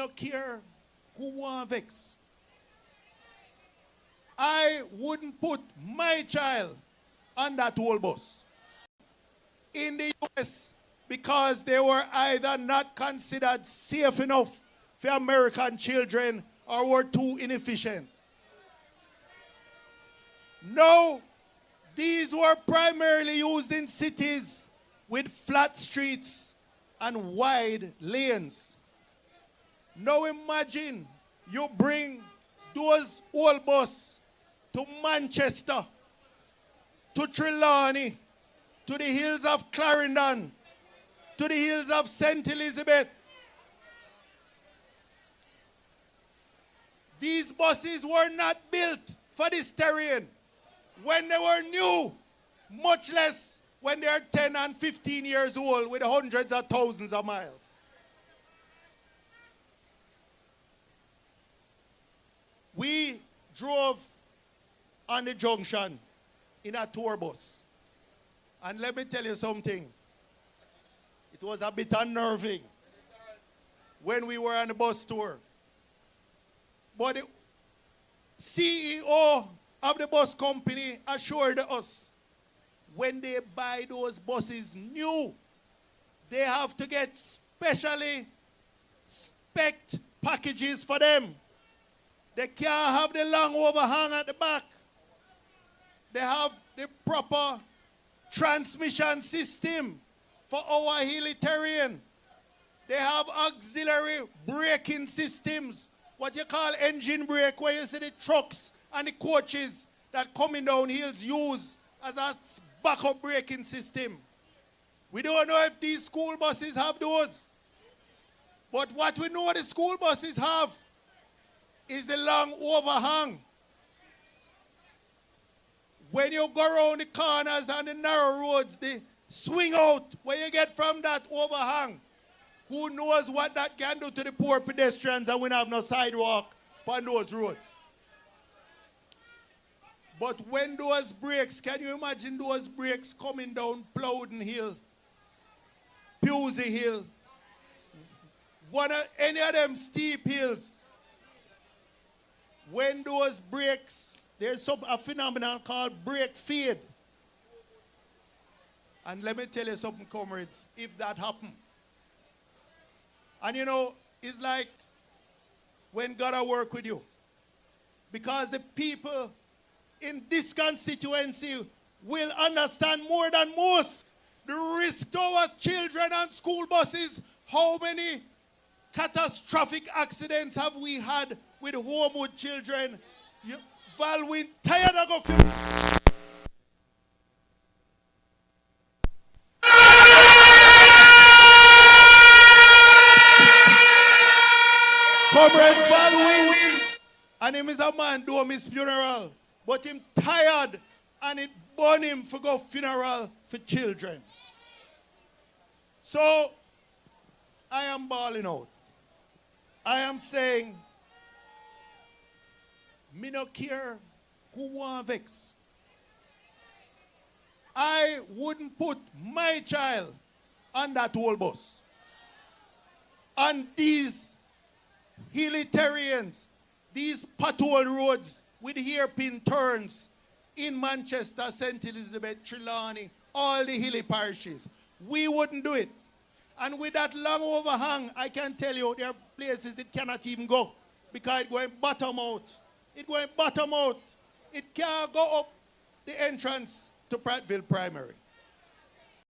don't care who want vex. I wouldn't put my child on that whole bus. In the US, because they were either not considered safe enough for American children or were too inefficient. No, these were primarily used in cities with flat streets and wide lanes. Now imagine you bring those old buses to Manchester, to Trelawney, to the hills of Clarendon, to the hills of St. Elizabeth. These buses were not built for this terrain when they were new, much less when they are 10 and 15 years old with hundreds of thousands of miles. We drove on the junction in a tour bus. And let me tell you something. It was a bit unnerving when we were on the bus tour. But the CEO of the bus company assured us when they buy those buses new, they have to get specially spec'd packages for them. They can't have the long overhang at the back. They have the proper transmission system for our hilly terrain. They have auxiliary braking systems, what you call engine brake, where you see the trucks and the coaches that coming down hills use as a backup braking system. We don't know if these school buses have those. But what we know the school buses have is the long overhang. When you go around the corners and the narrow roads, the swing out where you get from that overhang, who knows what that can do to the poor pedestrians and we don't have no sidewalk on those roads. But when those brakes, can you imagine those brakes coming down Plowden Hill, Pusey Hill, any of them steep hills? When those brakes, there's a phenomenon called brake fade. And let me tell you something, comrades, if that happened. And you know, it's like when God will work with you. Because the people in this constituency will understand more than most the risk to our children and school buses. How many catastrophic accidents have we had with Homewood children? Val, we tired of go. Comrade Val Wint, and him is a man do his funeral, but him tired and it burn him for go funeral for children. So I am bawling out. I am saying, me no care who want vex. I wouldn't put my child on that whole bus. On these hilly terrains, these pothole roads with hairpin turns in Manchester, St. Elizabeth, Trelawney, all the hilly parishes. We wouldn't do it. And with that long overhang, I can tell you there are places it cannot even go because it's going bottom out. It's going bottom out. It can't go up the entrance to Prattville Primary.